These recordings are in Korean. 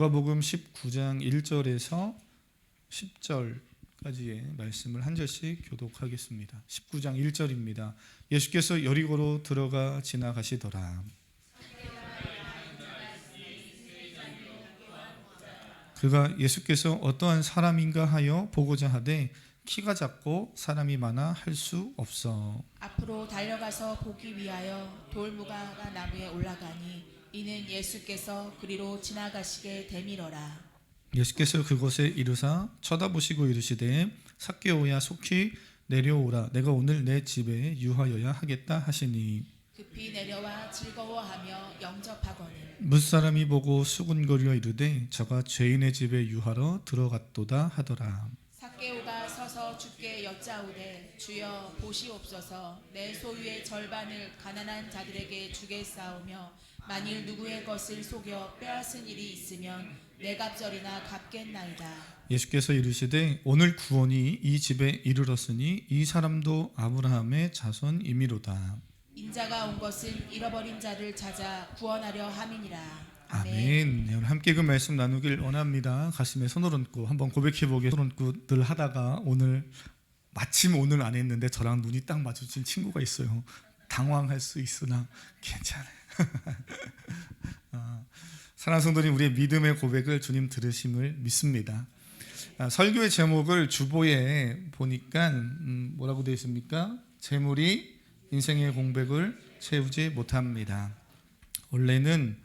누가복음 19장 1절에서 10절까지의 말씀을 한 절씩 교독하겠습니다. 19장 1절입니다. 예수께서 여리고로 들어가 지나가시더라. 그가 예수께서 어떠한 사람인가 하여 보고자 하되 키가 작고 사람이 많아 할 수 없어 앞으로 달려가서 보기 위하여 돌무화과 나무에 올라가니 이는 예수께서 그리로 지나가시게 되밀어라. 예수께서 그곳에 이르사 쳐다보시고 이르시되 삭개오야 속히 내려오라 내가 오늘 내 집에 유하여야 하겠다 하시니 급히 내려와 즐거워하며 영접하거늘 무사람이 보고 수군거리어 이르되 저가 죄인의 집에 유하러 들어갔도다 하더라. 삭개오가 서서 주께 여짜오되 주여 보시옵소서 내 소유의 절반을 가난한 자들에게 주겠사오며 만일 누구의 것을 속여 빼앗은 일이 있으면 내 갑절이나 갚겠나이다. 예수께서 이르시되 오늘 구원이 이 집에 이르렀으니 이 사람도 아브라함의 자손이미로다. 인자가 온 것은 잃어버린 자를 찾아 구원하려 함이니라. 아멘. 여러분 함께 그 말씀 나누길 원합니다. 가슴에 손을 얹고 한번 고백해보게. 손 얹고 늘 하다가 마침 오늘 안 했는데 저랑 눈이 딱 마주친 친구가 있어요. 당황할 수 있으나 괜찮아요. 사랑하는 성도님, 우리의 믿음의 고백을 주님 들으심을 믿습니다. 설교의 제목을 주보에 보니까 뭐라고 되어 있습니까? 재물이 인생의 공백을 채우지 못합니다. 원래는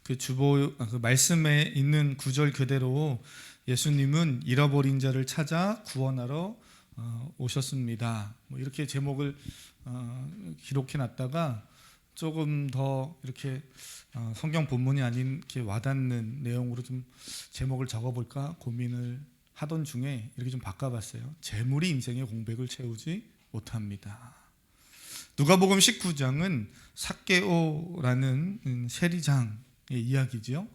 그 주보 그 말씀에 있는 구절 그대로 예수님은 잃어버린 자를 찾아 구원하러 오셨습니다. 이렇게 제목을 기록해 놨다가 조금 더 이렇게 성경 본문이 아닌 이렇게 와닿는 내용으로 좀 제목을 적어볼까 고민을 하던 중에 이렇게 좀 바꿔봤어요. 재물이 인생의 공백을 채우지 못합니다. 누가복음 19장은 삭개오라는 세리장의 이야기죠.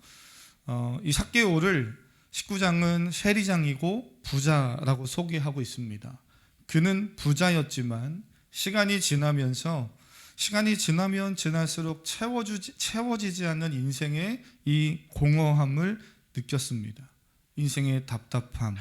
이 삭개오를 19장은 세리장이고 부자라고 소개하고 있습니다. 그는 부자였지만 시간이 지나면 지날수록 채워지지 않는 인생의 이 공허함을 느꼈습니다. 인생의 답답함,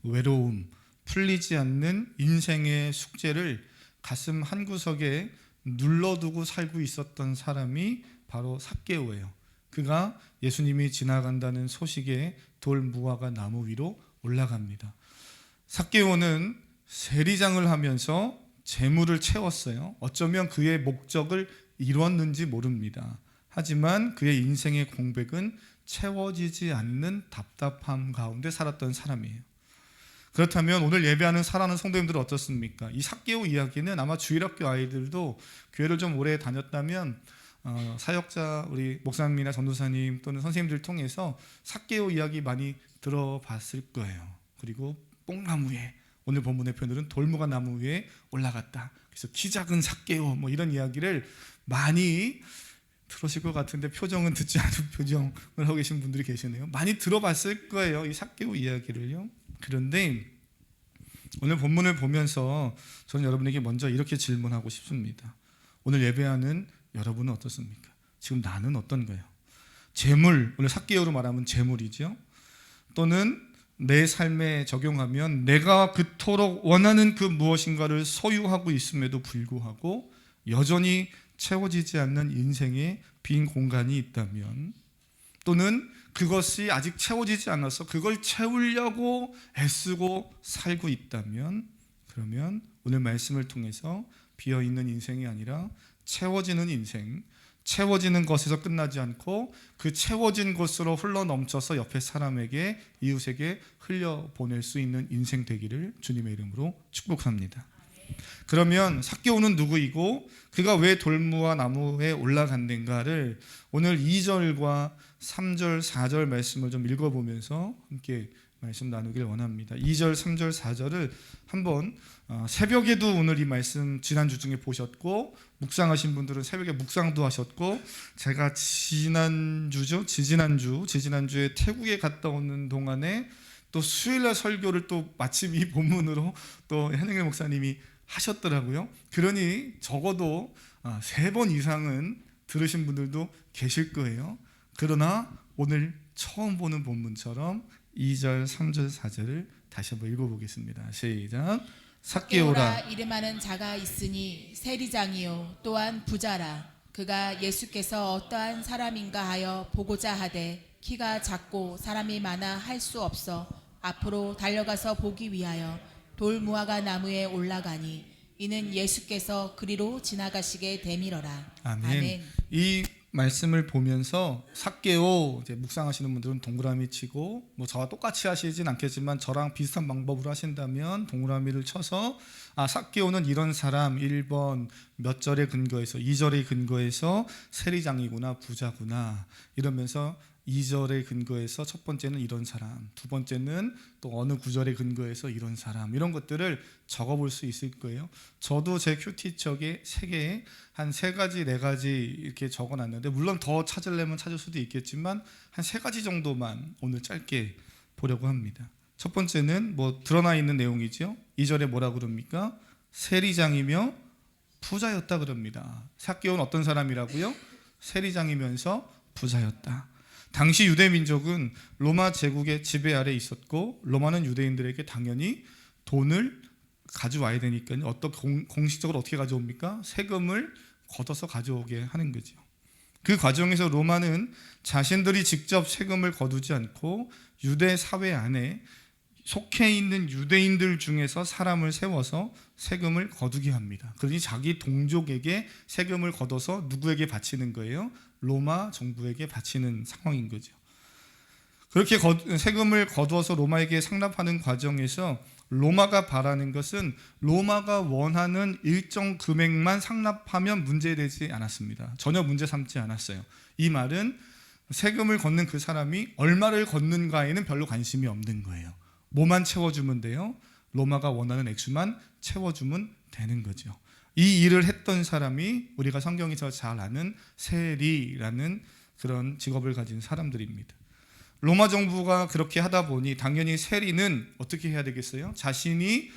외로움, 풀리지 않는 인생의 숙제를 가슴 한구석에 눌러두고 살고 있었던 사람이 바로 삭개오예요. 그가 예수님이 지나간다는 소식에 돌무화과 나무 위로 올라갑니다. 삭개오는 세리장을 하면서 재물을 채웠어요. 어쩌면 그의 목적을 이뤘는지 모릅니다. 하지만 그의 인생의 공백은 채워지지 않는 답답함 가운데 살았던 사람이에요. 그렇다면 오늘 예배하는 사랑하는 성도님들은 어떻습니까? 이 삭개오 이야기는 아마 주일학교 아이들도 교회를 좀 오래 다녔다면 사역자 우리 목사님이나 전도사님 또는 선생님들 통해서 삭개오 이야기 많이 들어봤을 거예요. 그리고 뽕나무에 오늘 본문의 표현들은 돌무화 나무 위에 올라갔다. 그래서 키 작은 삭개오 이런 이야기를 많이 들으실 것 같은데 표정은 듣지 않은 표정을 하고 계신 분들이 계시네요. 많이 들어봤을 거예요. 이 삭개오 이야기를요. 그런데 오늘 본문을 보면서 저는 여러분에게 먼저 이렇게 질문하고 싶습니다. 오늘 예배하는 여러분은 어떻습니까? 지금 나는 어떤가요? 재물, 오늘 삭개오로 말하면 재물이죠. 또는 내 삶에 적용하면 내가 그토록 원하는 그 무엇인가를 소유하고 있음에도 불구하고 여전히 채워지지 않는 인생의 빈 공간이 있다면, 또는 그것이 아직 채워지지 않아서 그걸 채우려고 애쓰고 살고 있다면, 그러면 오늘 말씀을 통해서 비어있는 인생이 아니라 채워지는 인생, 채워지는 것에서 끝나지 않고 그 채워진 것으로 흘러넘쳐서 옆에 사람에게, 이웃에게 흘려보낼 수 있는 인생 되기를 주님의 이름으로 축복합니다. 그러면 삭개오는 누구이고 그가 왜 돌무화 나무에 올라간 데인가를 오늘 2절과 3절, 4절 말씀을 좀 읽어보면서 함께 말씀 나누길 원합니다. 2절, 3절, 4절을 한번 새벽에도 오늘 이 말씀 지난주 중에 보셨고 묵상하신 분들은 새벽에 묵상도 하셨고, 제가 지지난주에 태국에 갔다 오는 동안에 또 수요일날 설교를 또 마침 이 본문으로 또 현영일 목사님이 하셨더라고요. 그러니 적어도 3번 이상은 들으신 분들도 계실 거예요. 그러나 오늘 처음 보는 본문처럼 2절, 3절, 4절을 다시 한번 읽어보겠습니다. 시작. 삭개오라 이름하는 자가 있으니 세리장이요 또한 부자라. 그가 예수께서 어떠한 사람인가 하여 보고자 하되 키가 작고 사람이 많아 할 수 없어 앞으로 달려가서 보기 위하여 돌무화과 나무에 올라가니 이는 예수께서 그리로 지나가시게 되밀어라. 아멘. 이 말씀을 보면서 삭개오, 이제 묵상하시는 분들은 동그라미 치고, 뭐 저와 똑같이 하시진 않겠지만 저랑 비슷한 방법으로 하신다면 동그라미를 쳐서 삭개오는 이런 사람, 1번 몇 절의 근거에서 2절의 근거에서 세리장이구나, 부자구나 이러면서 2절의 근거에서 첫 번째는 이런 사람, 두 번째는 또 어느 구절의 근거에서 이런 사람, 이런 것들을 적어볼 수 있을 거예요. 저도 제 큐티책에 3개에 한 3가지, 4가지 이렇게 적어놨는데, 물론 더 찾으려면 찾을 수도 있겠지만 한 3가지 정도만 오늘 짧게 보려고 합니다. 첫 번째는 뭐 드러나 있는 내용이죠. 2절에 뭐라 그럽니까? 세리장이며 부자였다 그럽니다. 삭개오는 어떤 사람이라고요? 세리장이면서 부자였다. 당시 유대 민족은 로마 제국의 지배 아래 있었고, 로마는 유대인들에게 당연히 돈을 가져와야 되니까요. 공식적으로 어떻게 가져옵니까? 세금을 걷어서 가져오게 하는 거죠. 그 과정에서 로마는 자신들이 직접 세금을 거두지 않고 유대 사회 안에 속해 있는 유대인들 중에서 사람을 세워서 세금을 거두게 합니다. 그러니 자기 동족에게 세금을 걷어서 누구에게 바치는 거예요? 로마 정부에게 바치는 상황인 거죠. 그렇게 세금을 거두어서 로마에게 상납하는 과정에서 로마가 바라는 것은 로마가 원하는 일정 금액만 상납하면 문제되지 않았습니다. 전혀 문제 삼지 않았어요. 이 말은 세금을 걷는 그 사람이 얼마를 걷는가에는 별로 관심이 없는 거예요. 뭐만 채워주면 돼요? 로마가 원하는 액수만 채워주면 되는 거죠. 이 일을 했던 사람이 우리가 성경에서 잘 아는 세리라는 그런 직업을 가진 사람들입니다. 로마 정부가 그렇게 하다 보니 당연히 세리는 어떻게 해야 되겠어요? 자신이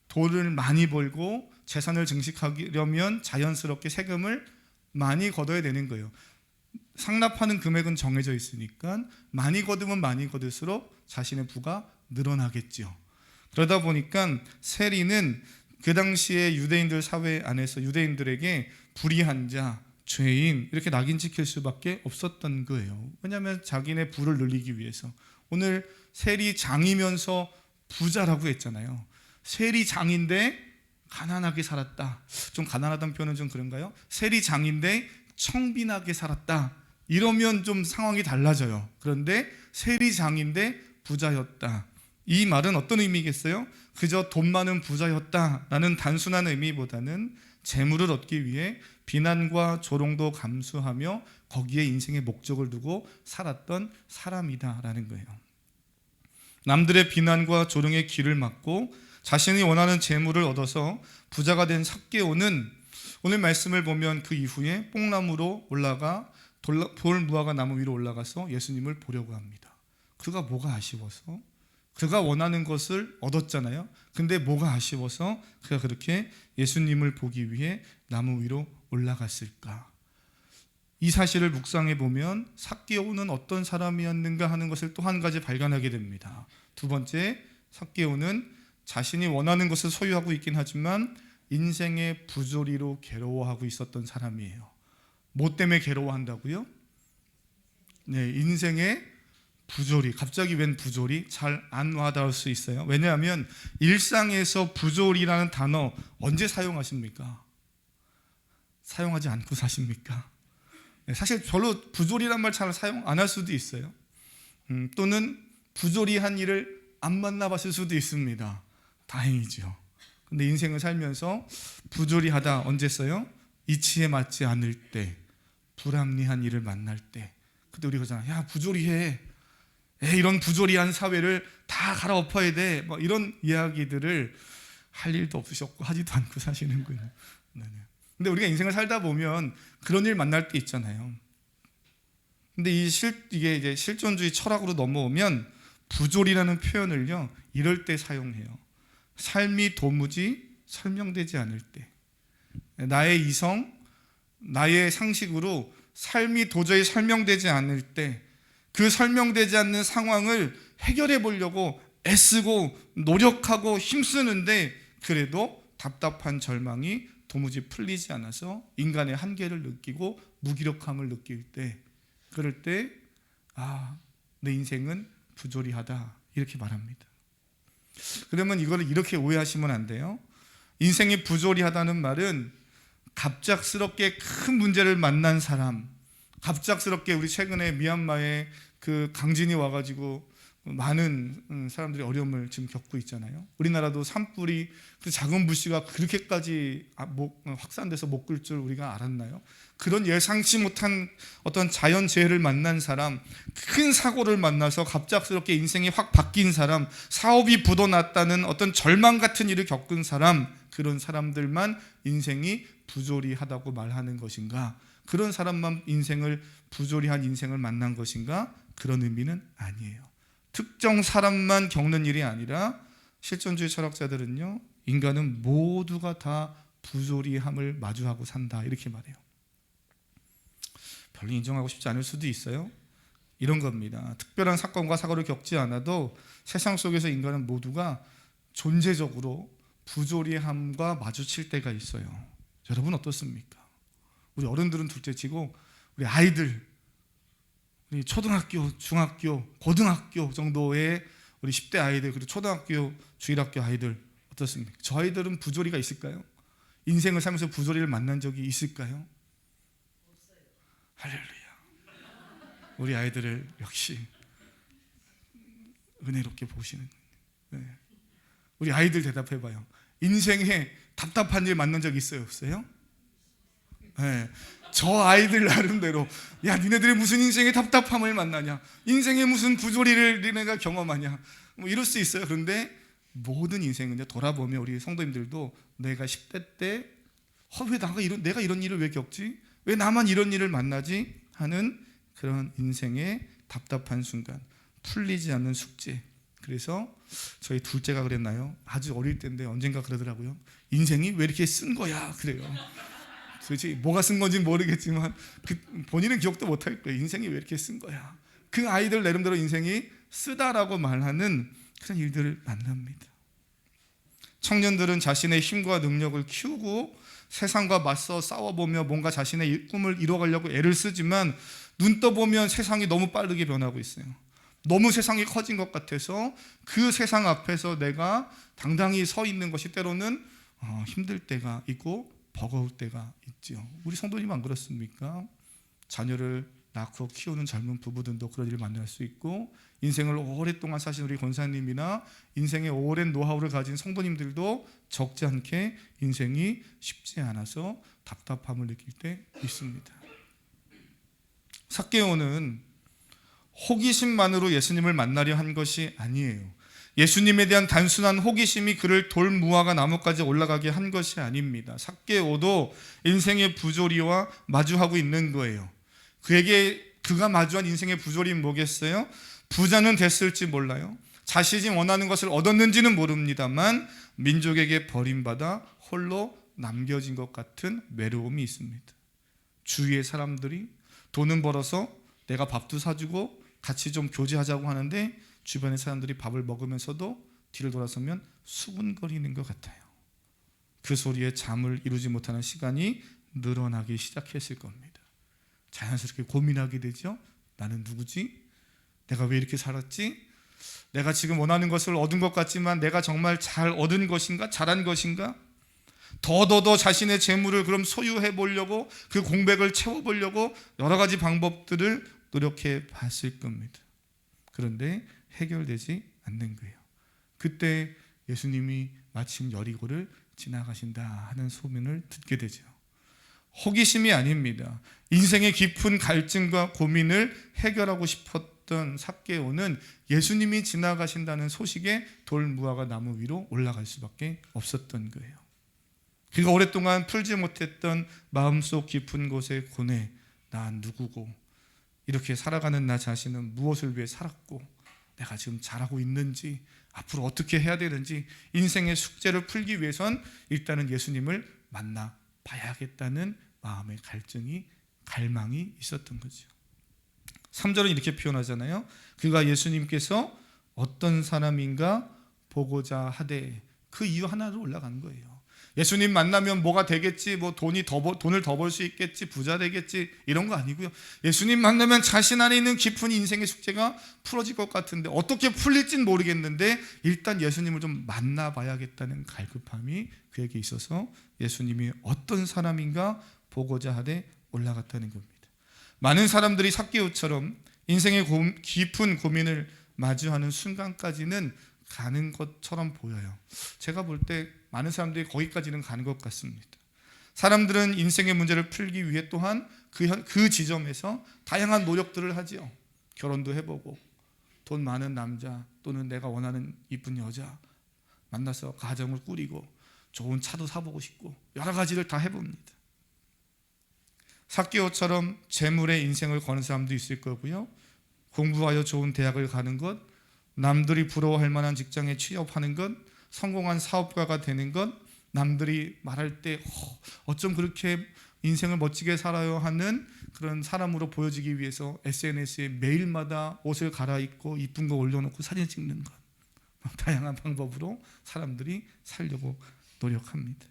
돈을 많이 벌고 재산을 증식하려면 자연스럽게 세금을 많이 걷어야 되는 거예요. 상납하는 금액은 정해져 있으니까 많이 거두면 많이 거둘수록 자신의 부가 늘어나겠죠. 그러다 보니까 세리는 그 당시에 유대인들 사회 안에서 유대인들에게 불의한 자, 죄인 이렇게 낙인 찍힐 수밖에 없었던 거예요. 왜냐하면 자기네 부를 늘리기 위해서. 오늘 세리장이면서 부자라고 했잖아요. 세리장인데 가난하게 살았다. 좀 가난하다는 표현은 좀 그런가요? 세리장인데 청빈하게 살았다. 이러면 좀 상황이 달라져요. 그런데 세리장인데 부자였다. 이 말은 어떤 의미겠어요? 그저 돈 많은 부자였다라는 단순한 의미보다는 재물을 얻기 위해 비난과 조롱도 감수하며 거기에 인생의 목적을 두고 살았던 사람이다라는 거예요. 남들의 비난과 조롱의 귀를 막고 자신이 원하는 재물을 얻어서 부자가 된 삭개오는 오늘 말씀을 보면 그 이후에 뽕나무로 올라가 돌무화과 나무 위로 올라가서 예수님을 보려고 합니다. 그가 뭐가 아쉬워서? 그가 원하는 것을 얻었잖아요. 근데 뭐가 아쉬워서 그가 그렇게 예수님을 보기 위해 나무 위로 올라갔을까? 이 사실을 묵상해 보면 삭개오는 어떤 사람이었는가 하는 것을 또 한 가지 발견하게 됩니다. 두 번째, 삭개오는 자신이 원하는 것을 소유하고 있긴 하지만 인생의 부조리로 괴로워하고 있었던 사람이에요. 뭐 때문에 괴로워한다고요? 네, 인생의 부조리. 갑자기 웬 부조리? 잘 안 와닿을 수 있어요. 왜냐하면 일상에서 부조리라는 단어 언제 사용하십니까? 사용하지 않고 사십니까? 사실 별로 부조리란 말 잘 사용 안 할 수도 있어요. 또는 부조리한 일을 안 만나봤을 수도 있습니다. 다행이죠. 근데 인생을 살면서 부조리하다 언제 써요? 이치에 맞지 않을 때, 불합리한 일을 만날 때. 근데 우리가 그러잖아. 야, 부조리해. 이런 부조리한 사회를 다 갈아엎어야 돼. 뭐 이런 이야기들을 할 일도 없으셨고 하지도 않고 사시는군요. 근데 우리가 인생을 살다 보면 그런 일 만날 때 있잖아요. 근데 이게 이제 실존주의 철학으로 넘어오면 부조리라는 표현을요, 이럴 때 사용해요. 삶이 도무지 설명되지 않을 때, 나의 이성, 나의 상식으로 삶이 도저히 설명되지 않을 때, 그 설명되지 않는 상황을 해결해 보려고 애쓰고 노력하고 힘쓰는데 그래도 답답한 절망이 도무지 풀리지 않아서 인간의 한계를 느끼고 무기력함을 느낄 때, 그럴 때 내 인생은 부조리하다 이렇게 말합니다. 그러면 이거를 이렇게 오해하시면 안 돼요. 인생이 부조리하다는 말은 갑작스럽게 큰 문제를 만난 사람, 갑작스럽게 우리 최근에 미얀마에 그 강진이 와가지고 많은 사람들이 어려움을 지금 겪고 있잖아요. 우리나라도 산불이 그 작은 불씨가 그렇게까지 확산돼서 못 끌 줄 우리가 알았나요? 그런 예상치 못한 어떤 자연재해를 만난 사람, 큰 사고를 만나서 갑작스럽게 인생이 확 바뀐 사람, 사업이 부도났다는 어떤 절망 같은 일을 겪은 사람, 그런 사람들만 인생이 부조리하다고 말하는 것인가? 그런 사람만 부조리한 인생을 만난 것인가? 그런 의미는 아니에요. 특정 사람만 겪는 일이 아니라 실존주의 철학자들은요, 인간은 모두가 다 부조리함을 마주하고 산다 이렇게 말해요. 별로 인정하고 싶지 않을 수도 있어요. 이런 겁니다. 특별한 사건과 사고를 겪지 않아도 세상 속에서 인간은 모두가 존재적으로 부조리함과 마주칠 때가 있어요. 여러분 어떻습니까? 우리 어른들은 둘째치고 우리 아이들, 우리 초등학교, 중학교, 고등학교 정도의 우리 10대 아이들, 그리고 초등학교, 중학교 아이들 어떻습니까? 저 아이들은 부조리가 있을까요? 인생을 살면서 부조리를 만난 적이 있을까요? 없어요. 할렐루야. 우리 아이들을 역시 은혜롭게 보시는. 네. 우리 아이들 대답해봐요. 인생에 답답한 일 만난 적 있어요? 없어요? 네. 저 아이들 나름대로 야 니네들이 무슨 인생의 답답함을 만나냐, 인생의 무슨 부조리를 니네가 경험하냐, 뭐 이럴 수 있어요. 그런데 모든 인생은 돌아보면 우리 성도님들도 내가 10대 때 왜 내가 이런 일을 왜 겪지? 왜 나만 이런 일을 만나지? 하는 그런 인생의 답답한 순간, 풀리지 않는 숙제. 그래서 저희 둘째가 그랬나요? 아주 어릴 때인데 언젠가 그러더라고요. 인생이 왜 이렇게 쓴 거야? 그래요. 도대체 뭐가 쓴 건지 모르겠지만 본인은 기억도 못할 거예요. 인생이 왜 이렇게 쓴 거야? 그 아이들 나름대로 인생이 쓰다라고 말하는 그런 일들을 만납니다. 청년들은 자신의 힘과 능력을 키우고 세상과 맞서 싸워보며 뭔가 자신의 꿈을 이뤄가려고 애를 쓰지만 눈 떠보면 세상이 너무 빠르게 변하고 있어요. 너무 세상이 커진 것 같아서 그 세상 앞에서 내가 당당히 서 있는 것이 때로는 힘들 때가 있고 버거울 때가 있죠. 우리 성도님 안 그렇습니까? 자녀를 낳고 키우는 젊은 부부들도 그런 일을 만날 수 있고, 인생을 오랫동안 사신 우리 권사님이나 인생의 오랜 노하우를 가진 성도님들도 적지 않게 인생이 쉽지 않아서 답답함을 느낄 때 있습니다. 삭개오는 호기심만으로 예수님을 만나려 한 것이 아니에요. 예수님에 대한 단순한 호기심이 그를 돌무화과 나무까지 올라가게 한 것이 아닙니다. 삭개오도 인생의 부조리와 마주하고 있는 거예요. 그가 마주한 인생의 부조리는 뭐겠어요? 부자는 됐을지 몰라요. 자신이 원하는 것을 얻었는지는 모릅니다만 민족에게 버림받아 홀로 남겨진 것 같은 외로움이 있습니다. 주위의 사람들이 돈은 벌어서 내가 밥도 사주고 같이 좀 교제하자고 하는데 주변의 사람들이 밥을 먹으면서도 뒤를 돌아서면 수군거리는 것 같아요. 그 소리에 잠을 이루지 못하는 시간이 늘어나기 시작했을 겁니다. 자연스럽게 고민하게 되죠. 나는 누구지? 내가 왜 이렇게 살았지? 내가 지금 원하는 것을 얻은 것 같지만 내가 정말 잘 얻은 것인가? 잘한 것인가? 더 자신의 재물을 그럼 소유해 보려고, 그 공백을 채워보려고 여러 가지 방법들을 노력해 봤을 겁니다. 그런데 해결되지 않는 거예요. 그때 예수님이 마침 여리고를 지나가신다 하는 소문을 듣게 되죠. 호기심이 아닙니다. 인생의 깊은 갈증과 고민을 해결하고 싶었던 삭개오는 예수님이 지나가신다는 소식에 돌무화과 나무 위로 올라갈 수밖에 없었던 거예요. 그가 오랫동안 풀지 못했던 마음속 깊은 곳의 고뇌, 나 누구고, 이렇게 살아가는 나 자신은 무엇을 위해 살았고, 내가 지금 잘하고 있는지, 앞으로 어떻게 해야 되는지, 인생의 숙제를 풀기 위해선 일단은 예수님을 만나 봐야겠다는 마음의 갈망이 있었던 거죠. 3절은 이렇게 표현하잖아요. 그가 예수님께서 어떤 사람인가 보고자 하되, 그 이유 하나로 올라간 거예요. 예수님 만나면 뭐가 되겠지, 뭐 돈을 더 벌 수 있겠지, 부자 되겠지, 이런 거 아니고요. 예수님 만나면 자신 안에 있는 깊은 인생의 숙제가 풀어질 것 같은데, 어떻게 풀릴진 모르겠는데 일단 예수님을 좀 만나봐야겠다는 갈급함이 그에게 있어서 예수님이 어떤 사람인가 보고자 하되 올라갔다는 겁니다. 많은 사람들이 삭개오처럼 인생의 깊은 고민을 마주하는 순간까지는 가는 것처럼 보여요. 제가 볼 때 많은 사람들이 거기까지는 가는 것 같습니다. 사람들은 인생의 문제를 풀기 위해 또한 그 지점에서 다양한 노력들을 하지요. 결혼도 해보고, 돈 많은 남자 또는 내가 원하는 이쁜 여자 만나서 가정을 꾸리고, 좋은 차도 사보고 싶고, 여러 가지를 다 해봅니다. 삭개오처럼 재물에 인생을 거는 사람도 있을 거고요. 공부하여 좋은 대학을 가는 것, 남들이 부러워할 만한 직장에 취업하는 것, 성공한 사업가가 되는 것, 남들이 말할 때 어쩜 그렇게 인생을 멋지게 살아요 하는 그런 사람으로 보여지기 위해서 SNS에 매일마다 옷을 갈아입고 이쁜 거 올려놓고 사진 찍는 것, 다양한 방법으로 사람들이 살려고 노력합니다.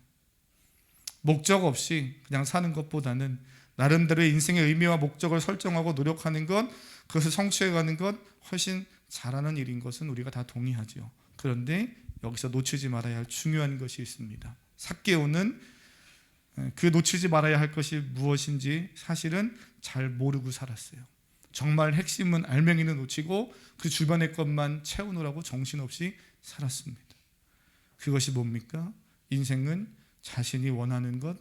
목적 없이 그냥 사는 것보다는 나름대로의 인생의 의미와 목적을 설정하고 노력하는 것, 그것을 성취해가는 것 훨씬 잘하는 일인 것은 우리가 다 동의하죠. 그런데 여기서 놓치지 말아야 할 중요한 것이 있습니다. 삭개오는 그 놓치지 말아야 할 것이 무엇인지 사실은 잘 모르고 살았어요. 정말 핵심은, 알맹이는 놓치고 그 주변의 것만 채우느라고 정신없이 살았습니다. 그것이 뭡니까? 인생은 자신이 원하는 것,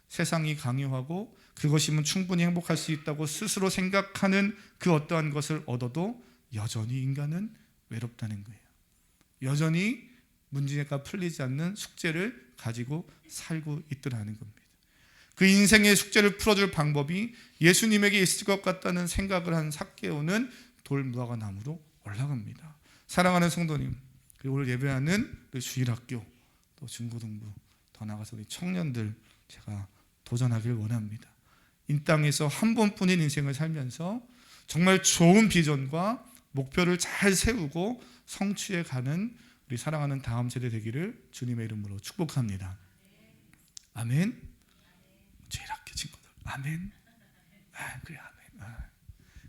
세상이 강요하고 그것이면 충분히 행복할 수 있다고 스스로 생각하는 그 어떠한 것을 얻어도 여전히 인간은 외롭다는 거예요. 여전히 문제가 풀리지 않는 숙제를 가지고 살고 있더라는 겁니다. 그 인생의 숙제를 풀어줄 방법이 예수님에게 있을 것 같다는 생각을 한 삭개오는 돌무화과나무로 올라갑니다. 사랑하는 성도님, 그리고 오늘 예배하는 우리 주일학교, 또 중고등부, 더 나아가서 우리 청년들, 제가 도전하길 원합니다. 이 땅에서 한 번뿐인 인생을 살면서 정말 좋은 비전과 목표를 잘 세우고 성취해가는 우리 사랑하는 다음 세대 되기를 주님의 이름으로 축복합니다. 아멘. 주일학교 친구들, 아멘. 그래, 아멘.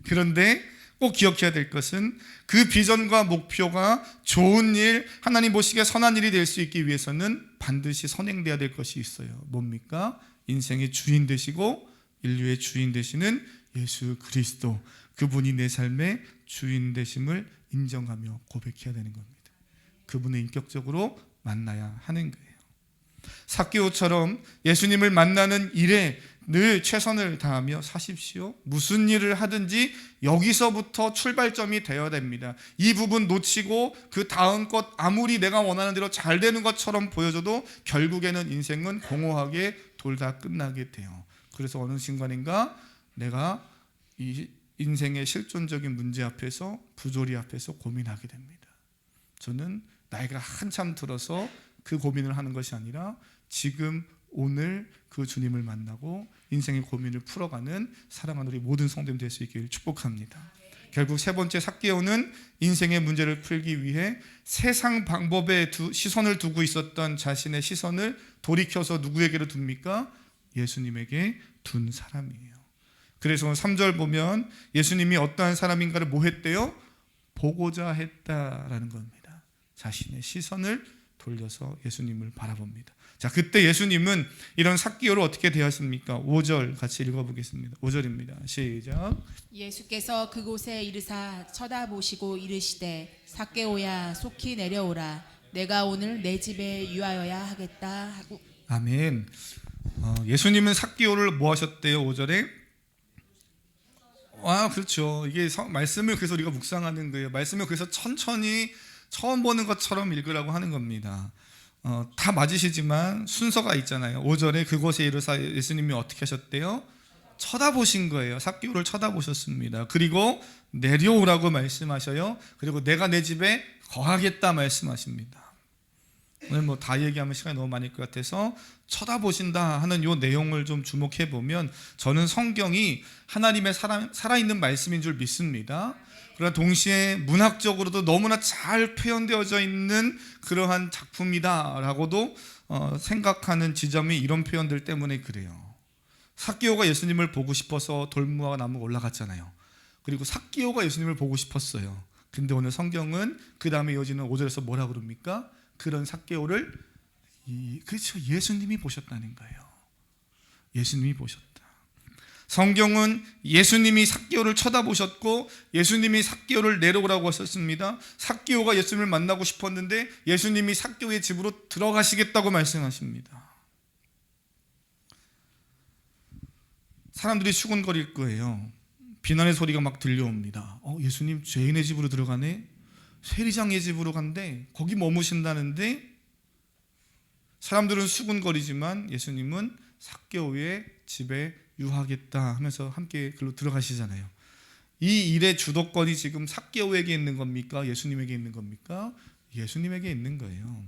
그런데 꼭 기억해야 될 것은 그 비전과 목표가 좋은 일, 하나님 보시기에 선한 일이 될 수 있기 위해서는 반드시 선행돼야 될 것이 있어요. 뭡니까? 인생의 주인 되시고 인류의 주인 되시는 예수 그리스도, 그분이 내 삶의 주인 되심을 인정하며 고백해야 되는 겁니다. 그분을 인격적으로 만나야 하는 거예요. 삭개오처럼 예수님을 만나는 일에 늘 최선을 다하며 사십시오. 무슨 일을 하든지 여기서부터 출발점이 되어야 됩니다. 이 부분 놓치고 그 다음 것 아무리 내가 원하는 대로 잘 되는 것처럼 보여줘도 결국에는 인생은 공허하게 돌다 끝나게 돼요. 그래서 어느 순간인가 내가 이 인생의 실존적인 문제 앞에서, 부조리 앞에서 고민하게 됩니다. 저는 나이가 한참 들어서 그 고민을 하는 것이 아니라 지금 오늘 그 주님을 만나고 인생의 고민을 풀어가는 사랑하는 우리 모든 성도님 될 수 있기를 축복합니다. 결국 세 번째, 삭개오는 인생의 문제를 풀기 위해 세상 방법에 시선을 두고 있었던 자신의 시선을 돌이켜서 누구에게로 둡니까? 예수님에게 둔 사람이에요. 그래서 3절 보면 예수님이 어떠한 사람인가를 뭐 했대요? 보고자 했다라는 겁니다. 자신의 시선을 돌려서 예수님을 바라봅니다. 자, 그때 예수님은 이런 삭개오를 어떻게 대하십니까? 5절 같이 읽어보겠습니다. 5절입니다. 시작. 예수께서 그곳에 이르사 쳐다보시고 이르시되 삭개오야 속히 내려오라. 내가 오늘 내 집에 유하여야 하겠다 하고. 아멘. 예수님은 삭개오를 뭐 하셨대요? 5절에 그렇죠. 이게 말씀을 그래서 우리가 묵상하는 거예요. 말씀을 그래서 천천히 처음 보는 것처럼 읽으라고 하는 겁니다. 다 맞으시지만 순서가 있잖아요. 5절에 그곳에 이르사 예수님이 어떻게 하셨대요? 쳐다보신 거예요. 삭개오를 쳐다보셨습니다. 그리고 내려오라고 말씀하셔요. 그리고 내가 내 집에 거하겠다 말씀하십니다. 오늘 뭐 다 얘기하면 시간이 너무 많을 것 같아서 쳐다보신다 하는 요 내용을 좀 주목해 보면 저는 성경이 하나님의 살아있는 말씀인 줄 믿습니다. 그러나 동시에 문학적으로도 너무나 잘 표현되어져 있는 그러한 작품이다라고도 생각하는 지점이 이런 표현들 때문에 그래요. 삭개오가 예수님을 보고 싶어서 돌무화과 나무가 올라갔잖아요. 그리고 삭개오가 예수님을 보고 싶었어요. 근데 오늘 성경은 그 다음에 이어지는 5절에서 뭐라 그럽니까? 그런 삭개오를 그렇죠, 예수님이 보셨다는 거예요. 예수님이 보셨다. 성경은 예수님이 삭개오를 쳐다보셨고 예수님이 삭개오를 내려오라고 하셨습니다. 삭개오가 예수님을 만나고 싶었는데 예수님이 삭개오의 집으로 들어가시겠다고 말씀하십니다. 사람들이 수군거릴 거예요. 비난의 소리가 막 들려옵니다. 예수님 죄인의 집으로 들어가네? 세리장의 집으로 간대? 거기 머무신다는데? 사람들은 수군거리지만 예수님은 삭개오의 집에 유하겠다 하면서 함께 글로 들어가시잖아요. 이 일의 주도권이 지금 삭개오에게 있는 겁니까? 예수님에게 있는 겁니까? 예수님에게 있는 거예요.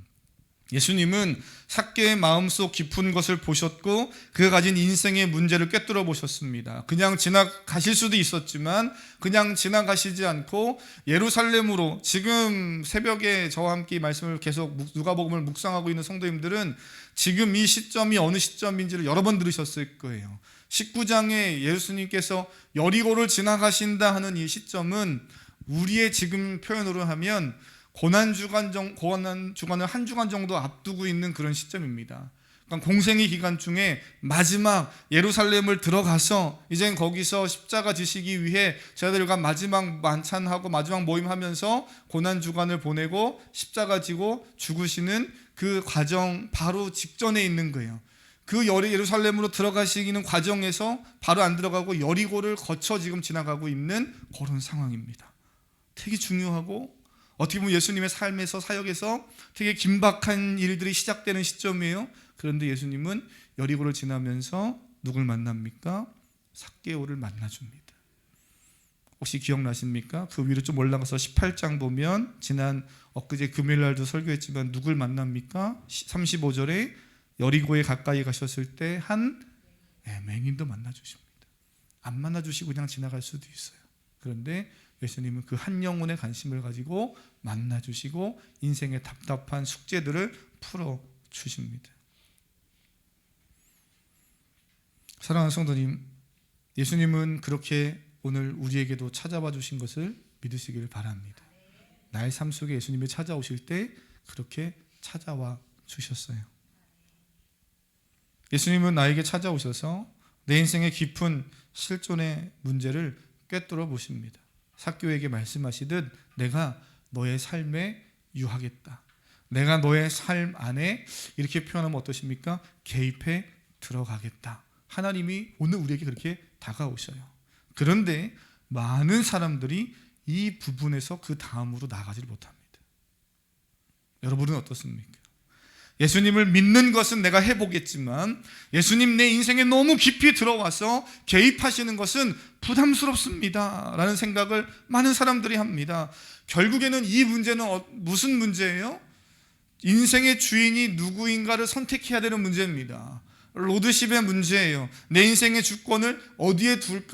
예수님은 삭개오의 마음속 깊은 것을 보셨고 그가 가진 인생의 문제를 꿰뚫어 보셨습니다. 그냥 지나가실 수도 있었지만 그냥 지나가시지 않고 예루살렘으로, 지금 새벽에 저와 함께 말씀을 계속 누가복음을 묵상하고 있는 성도님들은 지금 이 시점이 어느 시점인지를 여러 번 들으셨을 거예요. 19장에 예수님께서 여리고를 지나가신다 하는 이 시점은 우리의 지금 표현으로 하면 고난주간을 한 주간 정도 앞두고 있는 그런 시점입니다. 그러니까 공생의 기간 중에 마지막 예루살렘을 들어가서 이제 거기서 십자가 지시기 위해 저희들과 마지막 만찬하고 마지막 모임하면서 고난주간을 보내고 십자가 지고 죽으시는 그 과정 바로 직전에 있는 거예요. 그 예루살렘으로 들어가시는 과정에서 바로 안 들어가고 여리고를 거쳐 지금 지나가고 있는 그런 상황입니다. 되게 중요하고 어떻게 보면 예수님의 삶에서 사역에서 되게 긴박한 일들이 시작되는 시점이에요. 그런데 예수님은 여리고를 지나면서 누굴 만납니까? 삭개오를 만나줍니다. 혹시 기억나십니까? 그 위로 좀 올라가서 18장 보면 지난 엊그제 금요일날도 설교했지만 누굴 만납니까? 35절에 여리고에 가까이 가셨을 때 한 맹인도 만나주십니다. 안 만나주시고 그냥 지나갈 수도 있어요. 그런데 예수님은 그 한 영혼의 관심을 가지고 만나주시고 인생의 답답한 숙제들을 풀어주십니다. 사랑하는 성도님, 예수님은 그렇게 오늘 우리에게도 찾아와 주신 것을 믿으시기를 바랍니다. 나의 삶 속에 예수님이 찾아오실 때 그렇게 찾아와 주셨어요. 예수님은 나에게 찾아오셔서 내 인생의 깊은 실존의 문제를 꿰뚫어 보십니다. 삭개오에게 말씀하시듯 내가 너의 삶에 유하겠다. 내가 너의 삶 안에, 이렇게 표현하면 어떠십니까? 개입해 들어가겠다. 하나님이 오늘 우리에게 그렇게 다가오셔요. 그런데 많은 사람들이 이 부분에서 그 다음으로 나아가지를 못합니다. 여러분은 어떻습니까? 예수님을 믿는 것은 내가 해보겠지만 예수님 내 인생에 너무 깊이 들어와서 개입하시는 것은 부담스럽습니다 라는 생각을 많은 사람들이 합니다. 결국에는 이 문제는 무슨 문제예요? 인생의 주인이 누구인가를 선택해야 되는 문제입니다. 로드십의 문제예요. 내 인생의 주권을 어디에 둘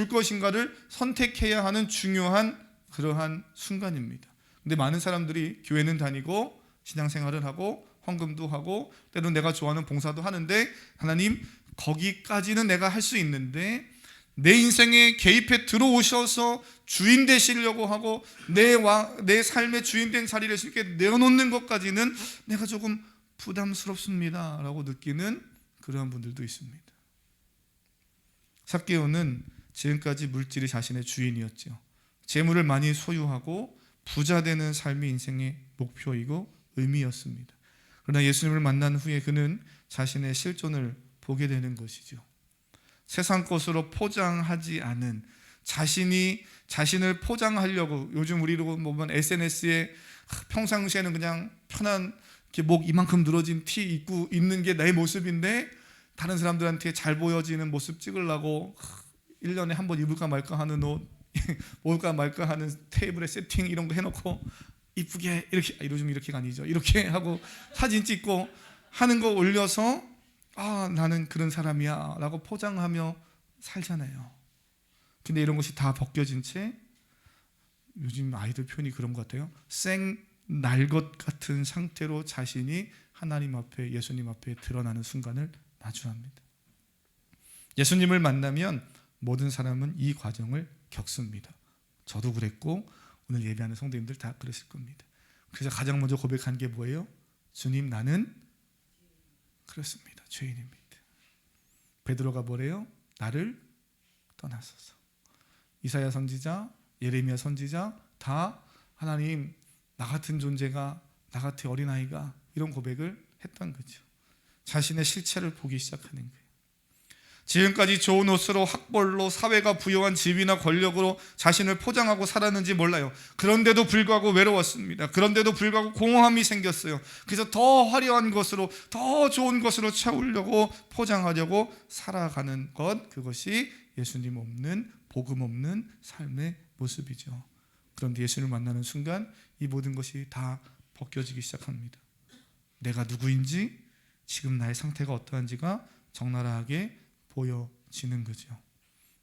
것인가를 선택해야 하는 중요한 그러한 순간입니다. 근데 많은 사람들이 교회는 다니고 신앙생활을 하고 헌금도 하고 때로는 내가 좋아하는 봉사도 하는데 하나님 거기까지는 내가 할 수 있는데 내 인생에 개입해 들어오셔서 주인 되시려고 하고 내 삶의 주인 된 자리를 예수님께 내어놓는 것까지는 내가 조금 부담스럽습니다 라고 느끼는 그러한 분들도 있습니다. 삭개오는 지금까지 물질이 자신의 주인이었죠. 재물을 많이 소유하고 부자 되는 삶이 인생의 목표이고 의미였습니다. 그러나 예수님을 만난 후에 그는 자신의 실존을 보게 되는 것이죠. 세상 것으로 포장하지 않은 자신을 포장하려고 요즘 우리로 보면 SNS에 평상시에는 그냥 편한 이렇게 목 이만큼 늘어진 티 입고 있는 게 내 모습인데 다른 사람들한테 잘 보여지는 모습 찍으려고 1년에 한 번 입을까 말까 하는 옷, 먹을까 말까 하는 테이블에 세팅 이런 거 해놓고 이쁘게 이렇게, 요즘 이렇게가 아니죠. 이렇게 하고 사진 찍고 하는 거 올려서 나는 그런 사람이야 라고 포장하며 살잖아요. 근데 이런 것이 다 벗겨진 채, 요즘 아이들 표현이 그런 것 같아요. 날 것 같은 상태로 자신이 하나님 앞에, 예수님 앞에 드러나는 순간을 마주합니다. 예수님을 만나면 모든 사람은 이 과정을 겪습니다. 저도 그랬고 오늘 예배하는 성도님들 다 그랬을 겁니다. 그래서 가장 먼저 고백한 게 뭐예요? 주님, 나는 그렇습니다. 죄인입니다. 베드로가 뭐래요? 나를 떠나소서. 이사야 선지자, 예레미야 선지자 다 하나님, 나 같은 존재가, 나 같은 어린아이가 이런 고백을 했던 거죠. 자신의 실체를 보기 시작하는 거예요. 지금까지 좋은 옷으로, 학벌로, 사회가 부여한 집이나 권력으로 자신을 포장하고 살았는지 몰라요. 그런데도 불구하고 외로웠습니다. 그런데도 불구하고 공허함이 생겼어요. 그래서 더 화려한 것으로, 더 좋은 것으로 채우려고, 포장하려고 살아가는 것, 그것이 예수님 없는, 복음 없는 삶의 모습이죠. 그런데 예수님을 만나는 순간 이 모든 것이 다 벗겨지기 시작합니다. 내가 누구인지, 지금 나의 상태가 어떠한지가 적나라하게 보여지는 거죠.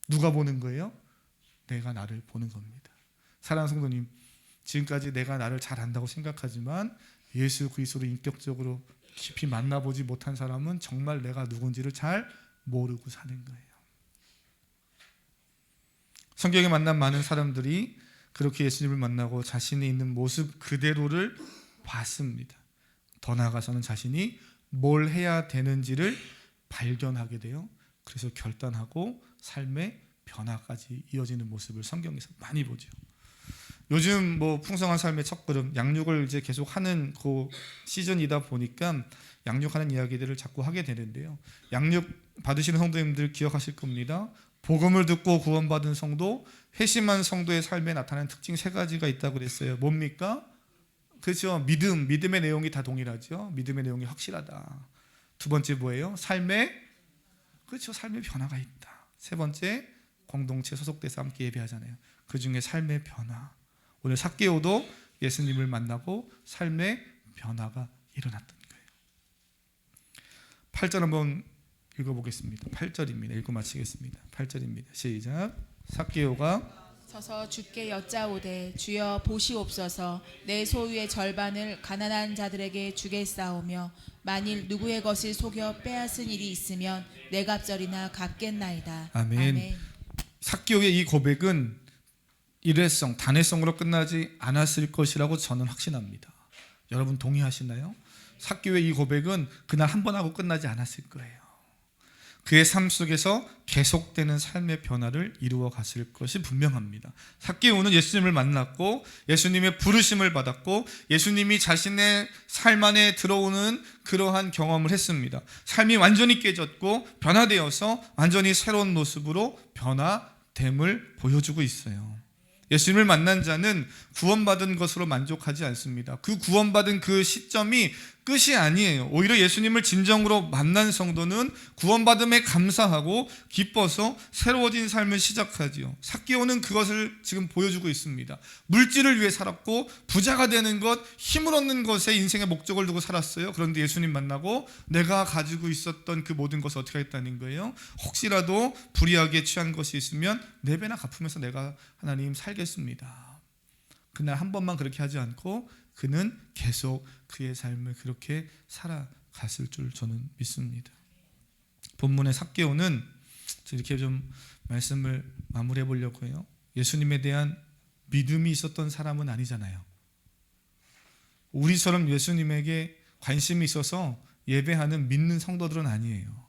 누가 보는 거예요? 내가 나를 보는 겁니다. 사랑하는 성도님, 지금까지 내가 나를 잘 안다고 생각하지만 예수 그리스도를 인격적으로 깊이 만나보지 못한 사람은 정말 내가 누군지를 잘 모르고 사는 거예요. 성경에 만난 많은 사람들이 그렇게 예수님을 만나고 자신이 있는 모습 그대로를 봤습니다. 더 나아가서는 자신이 뭘 해야 되는지를 발견하게 돼요. 그래서 결단하고 삶의 변화까지 이어지는 모습을 성경에서 많이 보죠. 요즘 풍성한 삶의 첫걸음, 양육을 이제 계속 하는 그 시즌이다 보니까 양육하는 이야기들을 자꾸 하게 되는데요. 양육 받으시는 성도님들 기억하실 겁니다. 복음을 듣고 구원받은 성도, 회심한 성도의 삶에 나타나는 특징 3가지가 있다고 그랬어요. 뭡니까? 그렇죠. 믿음의 내용이 다 동일하죠. 믿음의 내용이 확실하다. 2번째 뭐예요? 삶의 변화가 있다. 3번째, 공동체 소속돼서 함께 예배하잖아요. 그 중에 삶의 변화. 오늘 삭개오도 예수님을 만나고 삶의 변화가 일어났던 거예요. 8절 한번 읽어보겠습니다. 8절입니다. 읽고 마치겠습니다. 8절입니다. 시작. 삭개오가 서서 주께 여짜오되 주여 보시옵소서, 내 소유의 절반을 가난한 자들에게 주겠사오며 만일 누구의 것을 속여 빼앗은 일이 있으면 내 갑절이나 갚겠나이다. 아멘. 삭개오의 이 고백은 일회성, 단회성으로 끝나지 않았을 것이라고 저는 확신합니다. 여러분 동의하시나요? 삭개오의 이 고백은 그날 한 번 하고 끝나지 않았을 거예요. 그의 삶 속에서 계속되는 삶의 변화를 이루어 갔을 것이 분명합니다. 삭개오는 예수님을 만났고 예수님의 부르심을 받았고 예수님이 자신의 삶 안에 들어오는 그러한 경험을 했습니다. 삶이 완전히 깨졌고 변화되어서 완전히 새로운 모습으로 변화됨을 보여주고 있어요. 예수님을 만난 자는 구원받은 것으로 만족하지 않습니다. 그 구원받은 그 시점이 끝이 아니에요. 오히려 예수님을 진정으로 만난 성도는 구원받음에 감사하고 기뻐서 새로워진 삶을 시작하지요. 삭개오는 그것을 지금 보여주고 있습니다. 물질을 위해 살았고 부자가 되는 것, 힘을 얻는 것에 인생의 목적을 두고 살았어요. 그런데 예수님 만나고 내가 가지고 있었던 그 모든 것을 어떻게 했다는 거예요? 혹시라도 불의하게 취한 것이 있으면 4배나 갚으면서 내가 하나님 살겠습니다. 그날 한 번만 그렇게 하지 않고 그는 계속 그의 삶을 그렇게 살아갔을 줄 저는 믿습니다. 본문의 삭개오는 이렇게 좀 말씀을 마무리해 보려고 해요. 예수님에 대한 믿음이 있었던 사람은 아니잖아요. 우리처럼 예수님에게 관심이 있어서 예배하는 믿는 성도들은 아니에요.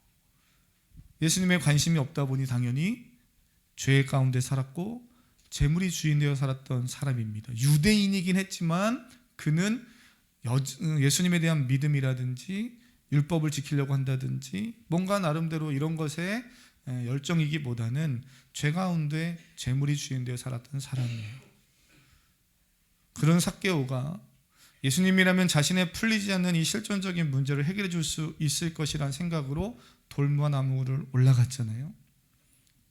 예수님에 관심이 없다 보니 당연히 죄 가운데 살았고 재물이 주인 되어 살았던 사람입니다. 유대인이긴 했지만 그는 예수님에 대한 믿음이라든지 율법을 지키려고 한다든지 뭔가 나름대로 이런 것에 열정이기보다는 죄 가운데 재물이 주인 되어 살았던 사람이에요. 그런 삭개오가 예수님이라면 자신의 풀리지 않는 이 실존적인 문제를 해결해 줄 수 있을 것이라는 생각으로 돌무화 나무를 올라갔잖아요.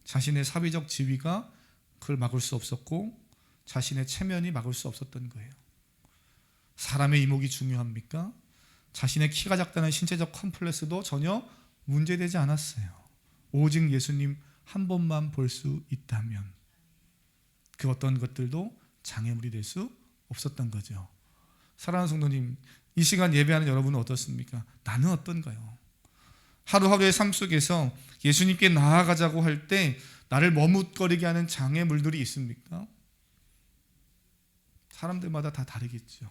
자신의 사회적 지위가 그걸 막을 수 없었고 자신의 체면이 막을 수 없었던 거예요. 사람의 이목이 중요합니까? 자신의 키가 작다는 신체적 컴플렉스도 전혀 문제되지 않았어요. 오직 예수님 한 번만 볼 수 있다면 그 어떤 것들도 장애물이 될 수 없었던 거죠. 사랑하는 성도님, 이 시간 예배하는 여러분은 어떻습니까? 나는 어떤가요? 하루하루의 삶 속에서 예수님께 나아가자고 할 때 나를 머뭇거리게 하는 장애물들이 있습니까? 사람들마다 다 다르겠죠.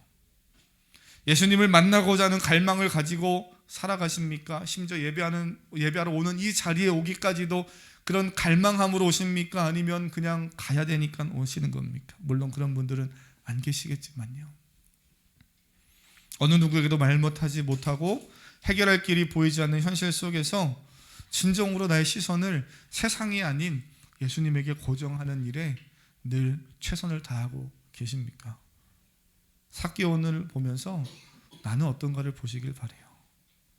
예수님을 만나고자 하는 갈망을 가지고 살아가십니까? 심지어 예배하러 오는 이 자리에 오기까지도 그런 갈망함으로 오십니까? 아니면 그냥 가야 되니까 오시는 겁니까? 물론 그런 분들은 안 계시겠지만요. 어느 누구에게도 말 못하고 해결할 길이 보이지 않는 현실 속에서 진정으로 나의 시선을 세상이 아닌 예수님에게 고정하는 일에 늘 최선을 다하고 계십니까? 삭개오를 보면서 나는 어떤가를 보시길 바라요.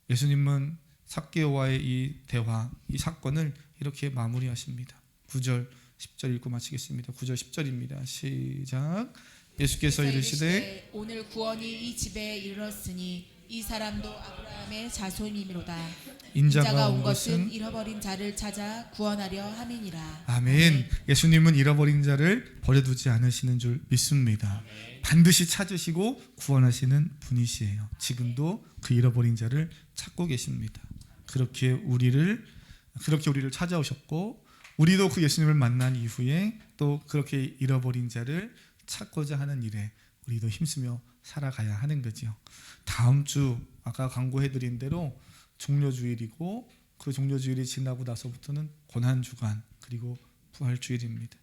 예수님은 삭개오와의 이 대화, 이 사건을 이렇게 마무리하십니다. 9절, 10절 읽고 마치겠습니다. 9절, 10절입니다. 시작. 예수께서 이르시되 오늘 구원이 이 집에 이르렀으니 이 사람도 아브라함의 자손이미로다. 인자가 온 것은 잃어버린 자를 찾아 구원하려 함이니라. 아멘. 예수님은 잃어버린 자를 버려두지 않으시는 줄 믿습니다. 반드시 찾으시고 구원하시는 분이시에요. 지금도 그 잃어버린 자를 찾고 계십니다. 그렇게 우리를 찾아오셨고 우리도 그 예수님을 만난 이후에 또 그렇게 잃어버린 자를 찾고자 하는 일에 우리도 힘쓰며 살아가야 하는 거죠. 다음 주 아까 광고해드린 대로 종료주일이고 그 종료주일이 지나고 나서부터는 고난주간 그리고 부활주일입니다.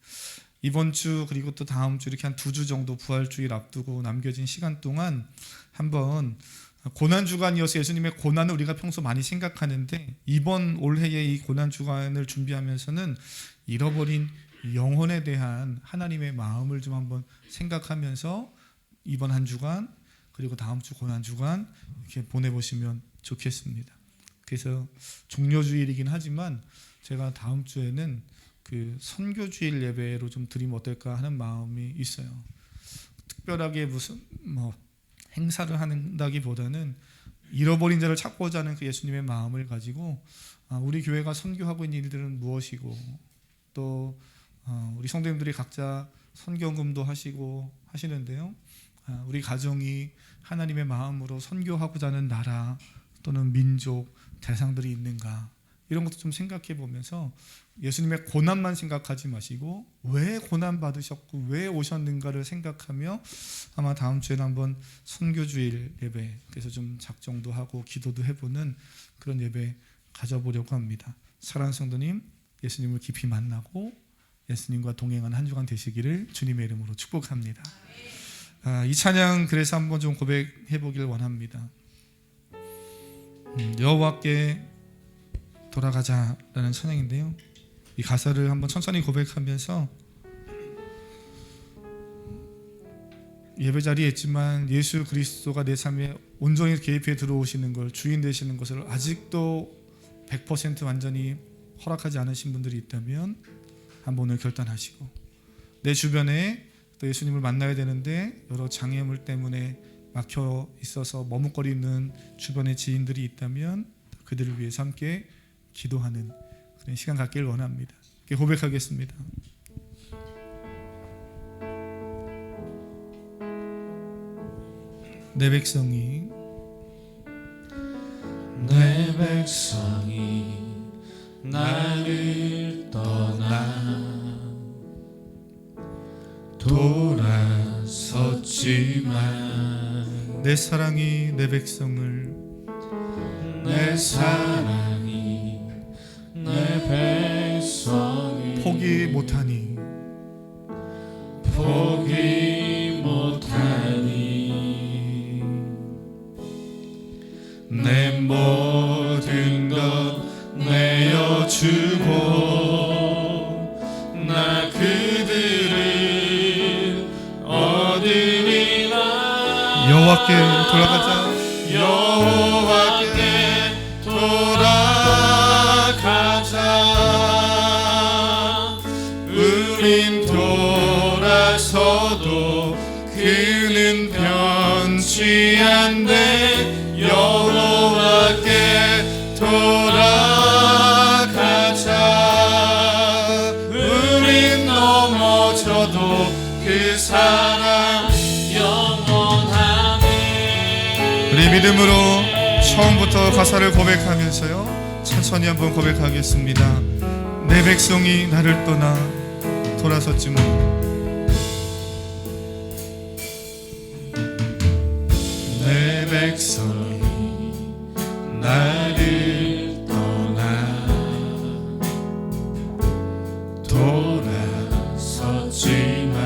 이번 주 그리고 또 다음 주 이렇게 한 2주 정도 부활주일 앞두고 남겨진 시간 동안 한번 고난주간이어서 예수님의 고난을 우리가 평소 많이 생각하는데 이번 올해의 이 고난주간을 준비하면서는 잃어버린 영혼에 대한 하나님의 마음을 좀 한번 생각하면서 이번 한 주간 그리고 다음 주 고난주간 이렇게 보내보시면 좋겠습니다. 그래서 종료주일이긴 하지만 제가 다음 주에는 그 선교주일 예배로 좀 드리면 어떨까 하는 마음이 있어요. 특별하게 무슨 행사를 한다기보다는 잃어버린 자를 찾고자 하는 그 예수님의 마음을 가지고 우리 교회가 선교하고 있는 일들은 무엇이고 또 우리 성도님들이 각자 선교금도 하시고 하시는데요. 우리 가정이 하나님의 마음으로 선교하고자 하는 나라 또는 민족 대상들이 있는가 이런 것도 좀 생각해 보면서 예수님의 고난만 생각하지 마시고 왜 고난 받으셨고 왜 오셨는가를 생각하며 아마 다음 주에는 한번 선교주일 예배 그래서 좀 작정도 하고 기도도 해보는 그런 예배 가져보려고 합니다. 사랑하는 성도님, 예수님을 깊이 만나고 예수님과 동행하는 한 주간 되시기를 주님의 이름으로 축복합니다. 이 찬양 그래서 한번 좀 고백해 보길 원합니다. 여호와께 돌아가자라는 찬양인데요. 이 가사를 한번 천천히 고백하면서 예배 자리에 있지만 예수 그리스도가 내 삶에 온전히 개입해 들어오시는 걸 주인 되시는 것을 아직도 100% 완전히 허락하지 않으신 분들이 있다면 한번 오늘 결단하시고 내 주변에 또 예수님을 만나야 되는데 여러 장애물 때문에 막혀 있어서 머뭇거리는 주변의 지인들이 있다면 그들을 위해서 함께 기도하는 그런 시간 갖기를 원합니다. 고백하겠습니다. 내 백성이 나를 떠나 돌아섰지만 내 사랑이 내 백성을 내 사랑이 내 백성을 포기 못하니 내 모든 것 내어주고 나 그들을 얻으리라. 여호와께 돌아가자. 여호와께 돌아가자. 우린 돌아서도 그는 변치 변치 않네 여호와께 돌아가자. 우린 넘어져도 그 사랑 영원하네. 우리 믿음으로 처음부터 가사를 고백하면서요 천천히 한번 고백하겠습니다. 내 백성이 나를 떠나 돌아섰지만 내 백성이 나를 떠나 돌아섰지만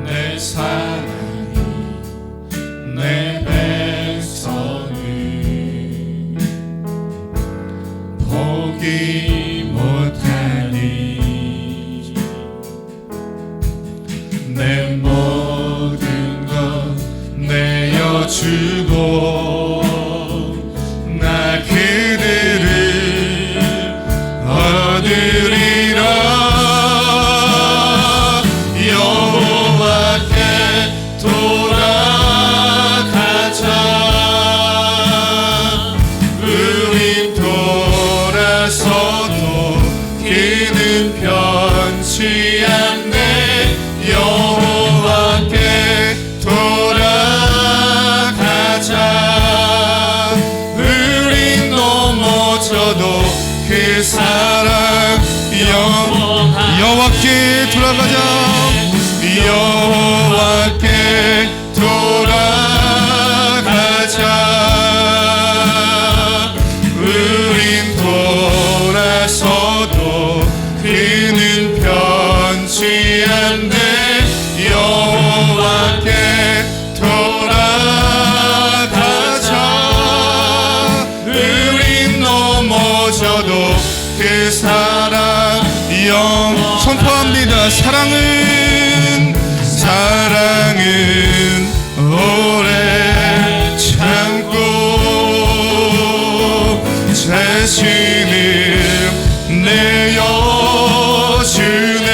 내 사랑이 내 백성을 포기 못하니 내 모든 것 내어주고 나 그들을 얻으리라. 여호와께 돌아가자. 우린 돌아서도 그는 변치 않네 여호와께 돌아가자. 우린 넘어져도 그 사랑 여호와께 돌아가자. 여호와께 돌아가자. 우린 돌아서도 그는 변치 않네 여호와께 돌아가자. 우린 넘어져도 그 사랑 선포합니다. 사랑은 오래 참고 자신을 내어주네.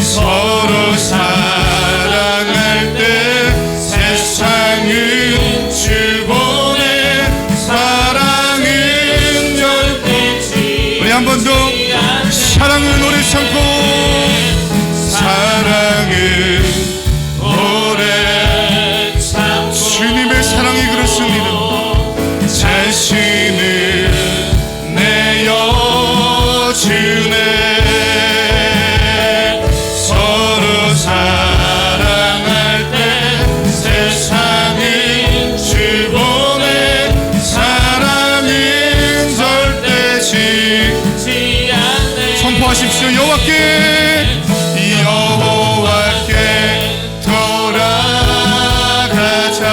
서로 사랑할 때 세상은 주보내. 사랑은 절대 우리 한 번 더 사랑은 오래 참고 사랑은 오래 참고 주님의 사랑이 그렇습니다. 자신을 내어주네. 서로 사랑할 때 세상은 주보내. 사랑은 절대 식지 않네. 선포하십시오. 여호와께 돌아가자.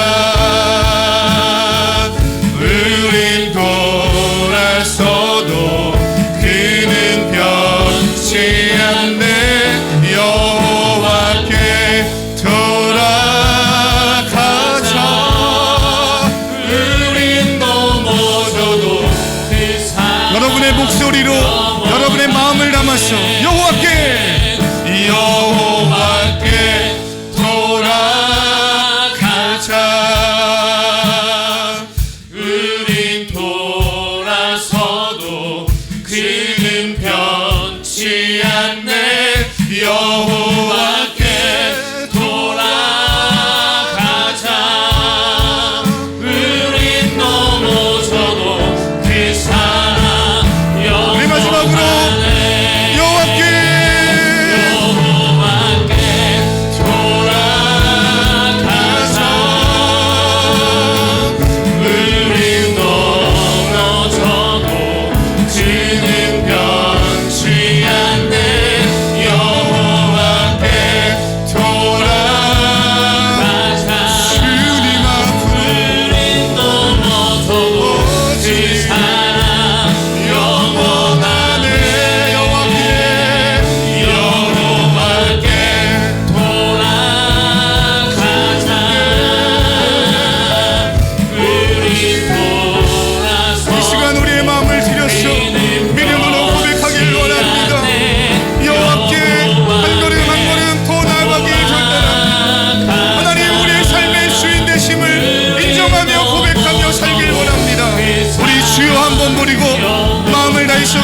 우린 돌아서도 그는 변치 않네 여호와께 돌아가자. 우린 넘어져도 그 사랑 여러분의 목소리로 여러분의 마음을 담아서 여호와께 돌아가자. 우린 돌아서도 그는 변치 않네 여호와께 돌아가자. 우린 넘어져도 그 사랑 우리 마지막으로 여호와께 돌아가자. 우린 넘어져도 그는 변치 않네 여호와께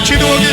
기도하겠습니다.